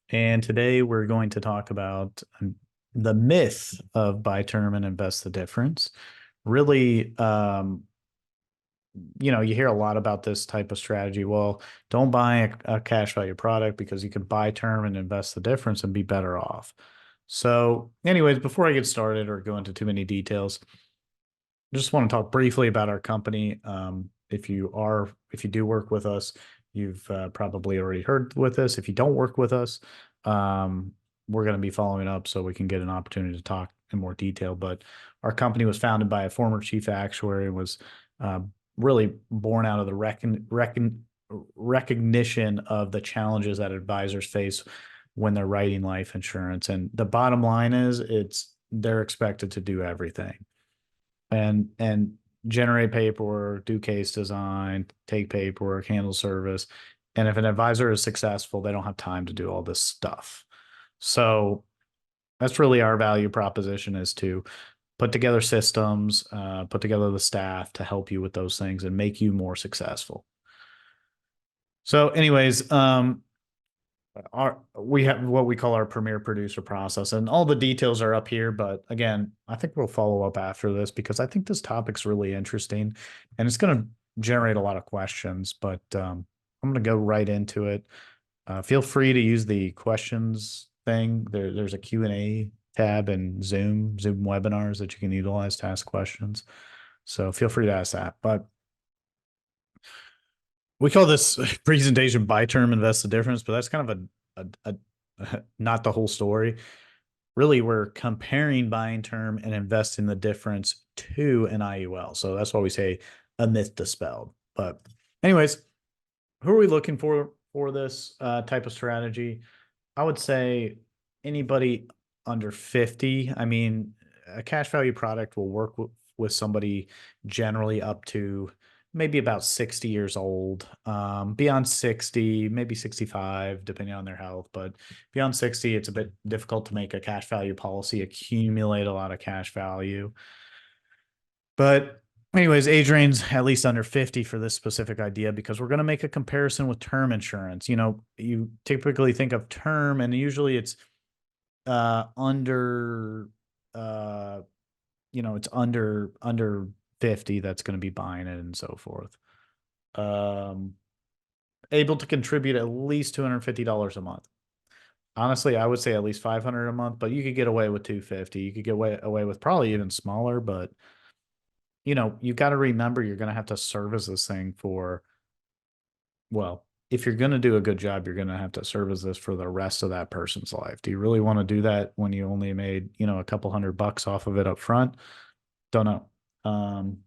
And today we're going to talk about the myth of buy term and invest the difference. Really, you hear a lot about this type of strategy. Well, don't buy a cash value product because you can buy term and invest the difference and be better off. So, anyways, before I get started or go into too many details, I just want to talk briefly about our company. If you do work with us, you've probably already heard with us. If you don't work with us, we're going to be following up so we can get an opportunity to talk in more detail. But our company was founded by a former chief actuary and was uh, really born out of the recognition of the challenges that advisors face when they're writing life insurance. And the bottom line is, they're expected to do everything and generate paperwork, do case design, take paperwork, handle service. And if an advisor is successful, they don't have time to do all this stuff. So that's really our value proposition, is to put together systems, put together the staff to help you with those things and make you more successful. So anyways, we have what we call our premier producer process, and all the details are up here. But again, I think we'll follow up after this because I think this topic's really interesting and it's going to generate a lot of questions. But I'm going to go right into it. Feel free to use the questions thing. There's a Q&A tab in Zoom webinars that you can utilize to ask questions. So feel free to ask that. But we call this presentation buy term, invest the difference, but that's kind of a not the whole story. Really, we're comparing buying term and investing the difference to an IUL. So that's why we say a myth dispelled. But anyways, who are we looking for this type of strategy? I would say anybody under 50. I mean, a cash value product will work with somebody generally up to maybe about 60 years old. Beyond 60, maybe 65, depending on their health. But beyond 60, it's a bit difficult to make a cash value policy accumulate a lot of cash value. But anyways, age range at least under 50 for this specific idea, because we're going to make a comparison with term insurance. You typically think of term and usually it's under it's under 50 that's going to be buying it and so forth. Able to contribute at least $250 a month. Honestly, I would say at least 500 a month, but you could get away with 250. You could get away with probably even smaller, but you got to remember you're going to have to service this thing for, well, if you're going to do a good job, you're going to have to service this for the rest of that person's life. Do you really want to do that when you only made, a couple $100 off of it up front? Don't know.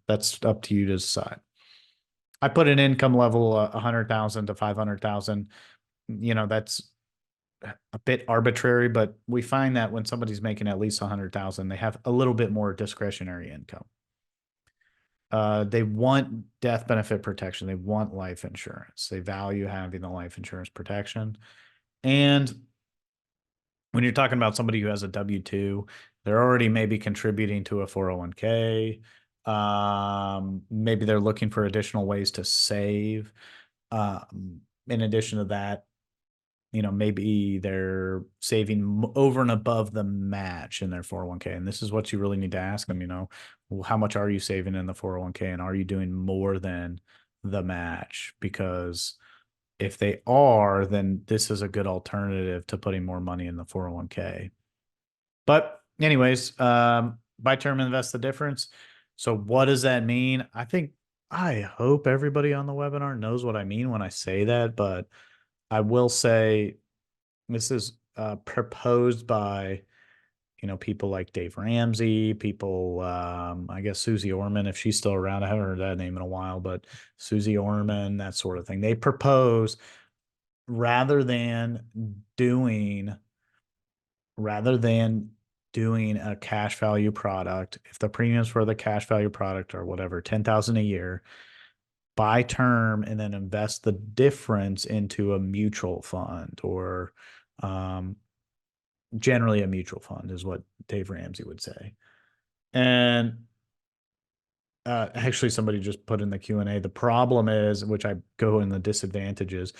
That's up to you to decide. I put an income level 100,000 to 500,000. That's a bit arbitrary, but we find that when somebody's making at least 100,000, they have a little bit more discretionary income. They want death benefit protection. They want life insurance. They value having the life insurance protection. And when you're talking about somebody who has a W-2, they're already maybe contributing to a 401k. Maybe they're looking for additional ways to save. In addition to that, maybe they're saving over and above the match in their 401k. And this is what you really need to ask them, how much are you saving in the 401k, and are you doing more than the match? Because if they are, then this is a good alternative to putting more money in the 401k. But anyways, buy term, invest the difference. So what does that mean? I hope everybody on the webinar knows what I mean when I say that, but I will say this is proposed by, people like Dave Ramsey, people, I guess Susie Orman, if she's still around. I haven't heard that name in a while, but Susie Orman, that sort of thing. They propose rather than doing a cash value product, if the premiums for the cash value product are whatever, 10,000 a year, buy term and then invest the difference into a mutual fund, or generally a mutual fund is what Dave Ramsey would say. And actually somebody just put in the Q&A, the problem is, which I go in the disadvantages,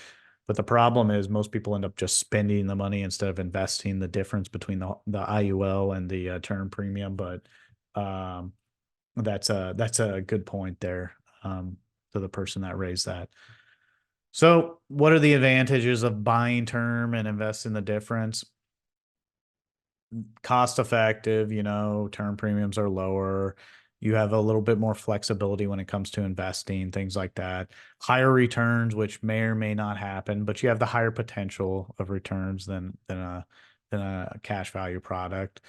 But the problem is most people end up just spending the money instead of investing the difference between the IUL and the term premium. But um, that's a good point there, to the person that raised that. So, what are the advantages of buying term and investing the difference? Cost effective, term premiums are lower. You have a little bit more flexibility when it comes to investing, things like that. Higher returns, which may or may not happen, but you have the higher potential of returns than a cash value product.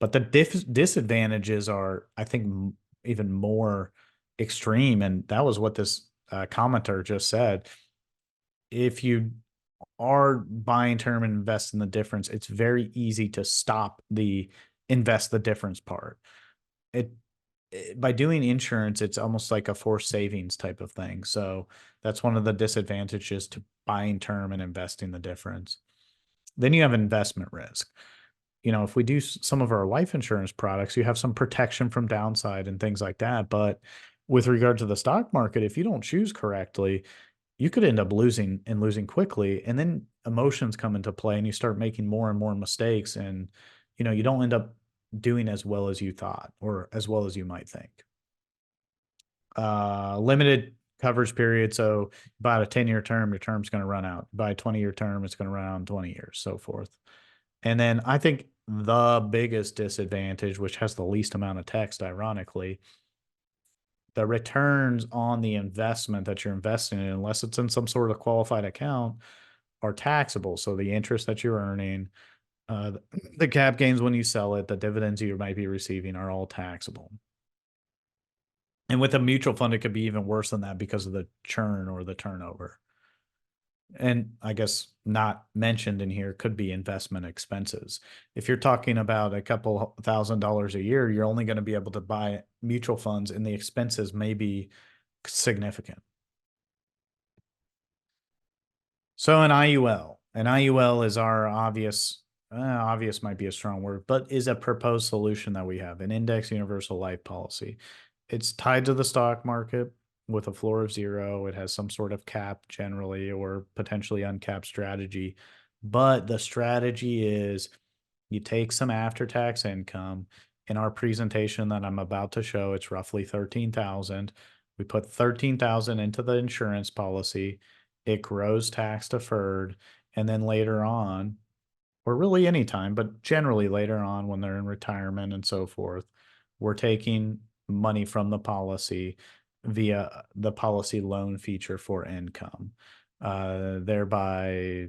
But the disadvantages are, I think, even more extreme, and that was what this commenter just said. If you are buying term and invest in the difference, it's very easy to stop the invest the difference part. It by doing insurance, it's almost like a forced savings type of thing. So that's one of the disadvantages to buying term and investing the difference. Then you have investment risk. If we do some of our life insurance products, you have some protection from downside and things like that. But with regard to the stock market, if you don't choose correctly, you could end up losing and losing quickly. And then emotions come into play and you start making more and more mistakes. And, you don't end up doing as well as you thought or as well as you might think. Limited coverage period. So about a 10-year term, your term's going to run out. By a 20-year term, it's going to run out in 20 years, so forth. And then I think the biggest disadvantage, which has the least amount of text, ironically, the returns on the investment that you're investing in, unless it's in some sort of qualified account, are taxable. So the interest that you're earning, the cap gains when you sell it, the dividends you might be receiving are all taxable. And with a mutual fund, it could be even worse than that because of the churn or the turnover. And I guess not mentioned in here could be investment expenses. If you're talking about a couple $1,000s a year, you're only going to be able to buy mutual funds, and the expenses may be significant. So an IUL is our obvious might be a strong word, but is a proposed solution that we have, an index universal life policy. It's tied to the stock market with a floor of 0. It has some sort of cap generally or potentially uncapped strategy. But the strategy is you take some after-tax income. In our presentation that I'm about to show, it's roughly 13,000. We put 13,000 into the insurance policy. It grows tax deferred. And then later on, or really anytime, but generally later on when they're in retirement and so forth, we're taking money from the policy via the policy loan feature for income, thereby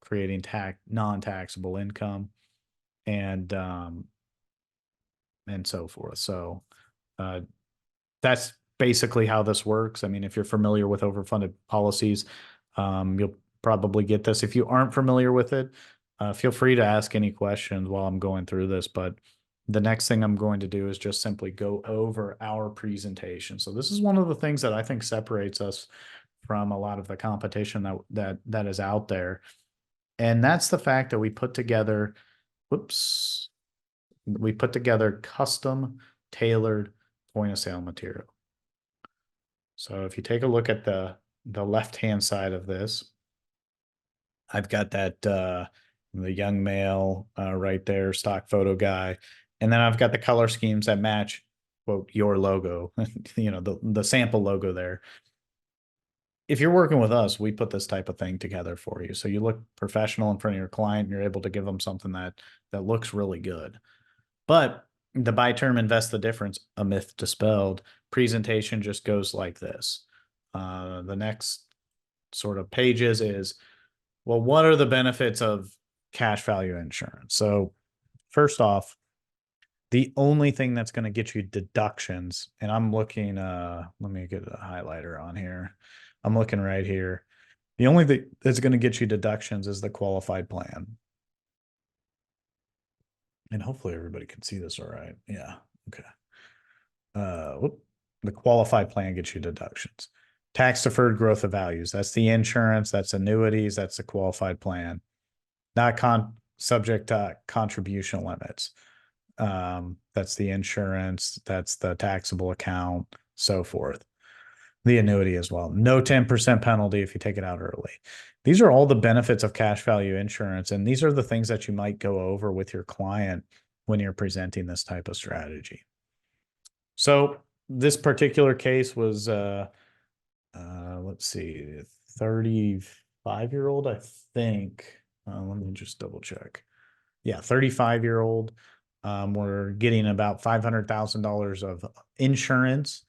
creating non-taxable income and so forth. So that's basically how this works. I mean, if you're familiar with overfunded policies, you'll probably get this. If you aren't familiar with it, feel free to ask any questions while I'm going through this. But the next thing I'm going to do is just simply go over our presentation. So this is one of the things that I think separates us from a lot of the competition that is out there. And that's the fact that we put together custom tailored point of sale material. So if you take a look at the left-hand side of this, I've got that the young male right there, stock photo guy. And then I've got the color schemes that match, quote, your logo, the sample logo there. If you're working with us, we put this type of thing together for you. So you look professional in front of your client, and you're able to give them something that looks really good. But the buy term, invest the difference, a myth dispelled presentation just goes like this. The next sort of pages is, well, what are the benefits of cash value insurance? So first off, the only thing that's going to get you deductions, and I'm looking, let me get a highlighter on here. I'm looking right here. The only thing that's going to get you deductions is the qualified plan. And hopefully everybody can see this all right. Yeah. Okay. The qualified plan gets you deductions. Tax deferred growth of values. That's the insurance, that's annuities, that's the qualified plan. Not subject to contribution limits. That's the insurance, that's the taxable account, so forth. The annuity as well. No 10% penalty if you take it out early. These are all the benefits of cash value insurance. And these are the things that you might go over with your client when you're presenting this type of strategy. So this particular case was, let's see, 35-year-old, I think. Let me just double check. Yeah, 35-year-old. We're getting about $500,000 of insurance.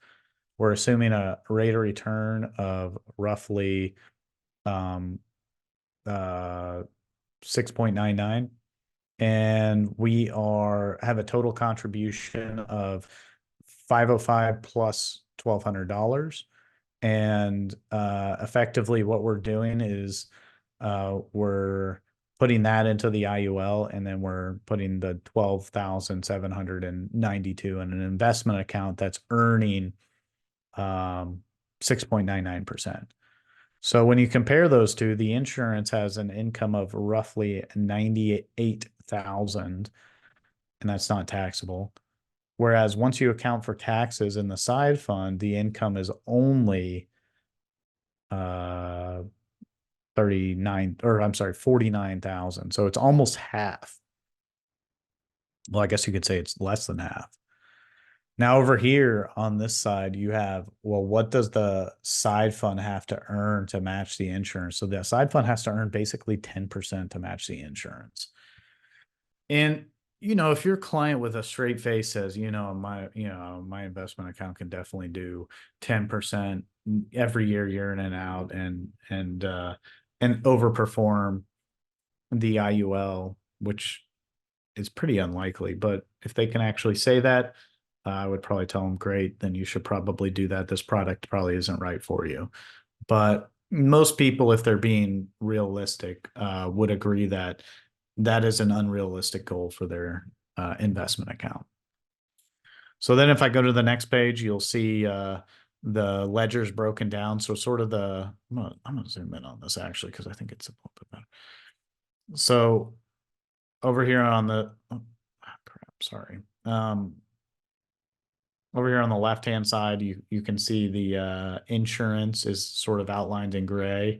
We're assuming a rate of return of roughly um, 6.99. And we have a total contribution of 505 plus $1,200. And effectively what we're doing is we're putting that into the IUL, and then we're putting the 12,792 in an investment account that's earning 6.99%. So when you compare those two, the insurance has an income of roughly 98,000, and that's not taxable. Whereas once you account for taxes in the side fund, the income is only 39, or I'm sorry, 49,000. So it's almost half. Well, I guess you could say it's less than half. Now over here on this side, you have, well, what does the side fund have to earn to match the insurance? So the side fund has to earn basically 10% to match the insurance. And, if your client with a straight face says, my investment account can definitely do 10% every year in and out, and overperform the IUL, which is pretty unlikely, but if they can actually say that, I would probably tell them, great, then you should probably do that. This product probably isn't right for you. But most people, if they're being realistic, would agree that that is an unrealistic goal for their investment account. So then if I go to the next page, you'll see the ledgers broken down. So sort of I'm gonna zoom in on this actually, because I think it's a little bit better. So over here on the, oh, crap, sorry. Over here on the left-hand side, you can see the insurance is sort of outlined in gray.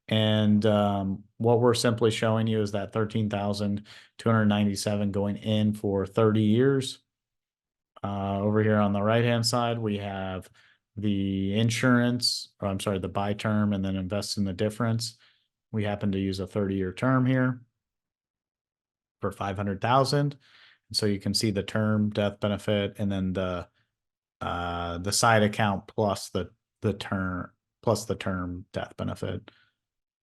And what we're simply showing you is that 13,297 going in for 30 years. Over here on the right-hand side, we have the insurance, or I'm sorry, the buy term, and then invest in the difference. We happen to use a 30-year term here for 500,000. So you can see the term death benefit, and then the side account plus the term death benefit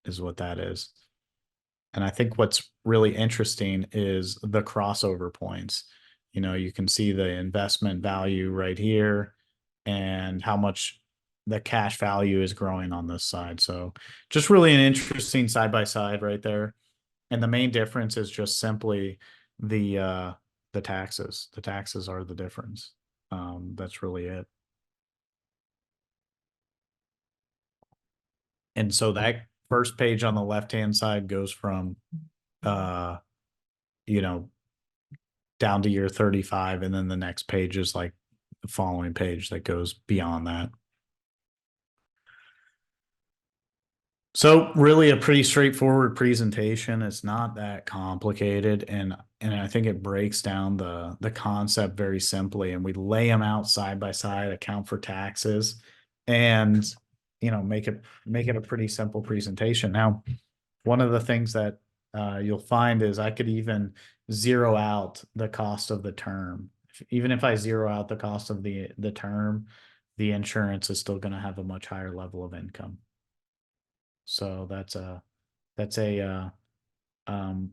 is what that is. And I think what's really interesting is the crossover points. You can see the investment value right here and how much the cash value is growing on this side. So just really an interesting side by side right there. And the main difference is just simply the taxes. The taxes are the difference. That's really it. And so that first page on the left-hand side goes from, uh, you know, down to year 35. And then the next page is like the following page that goes beyond that. So really a pretty straightforward presentation. It's not that complicated. And I think it breaks down the concept very simply, and we lay them out side by side, account for taxes, and, make it a pretty simple presentation. Now, one of the things that you'll find is I could even zero out the cost of the term. Even if I zero out the cost of the term, the insurance is still going to have a much higher level of income. So that's an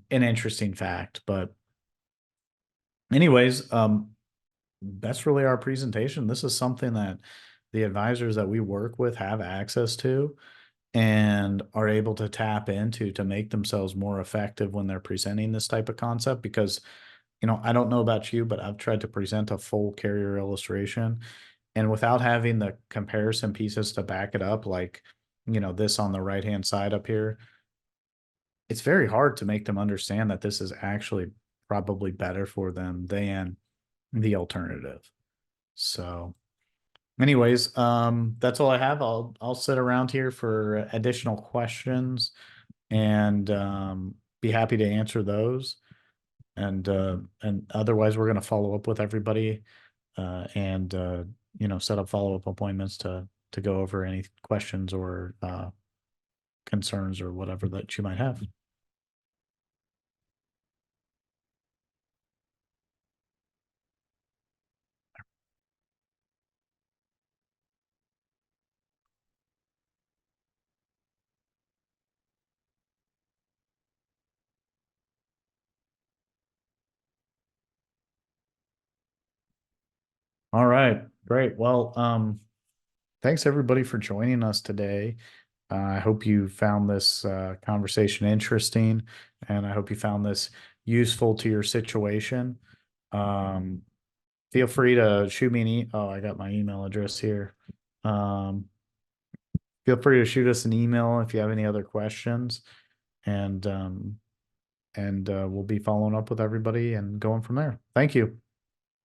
interesting fact. But anyways, that's really our presentation. This is something that the advisors that we work with have access to and are able to tap into to make themselves more effective when they're presenting this type of concept. Because, I don't know about you, but I've tried to present a full carrier illustration, and without having the comparison pieces to back it up, like, this on the right-hand side up here, it's very hard to make them understand that this is actually probably better for them than the alternative. So Anyways, that's all I have. I'll sit around here for additional questions and be happy to answer those. And otherwise, we're gonna follow up with everybody and set up follow-up appointments to go over any questions or concerns or whatever that you might have. All right, great. Well, thanks everybody for joining us today. I hope you found this conversation interesting, and I hope you found this useful to your situation. Um, Feel free to shoot me an oh, I got my email address here. Um, Feel free to shoot us an email if you have any other questions, and we'll be following up with everybody and going from there. Thank you.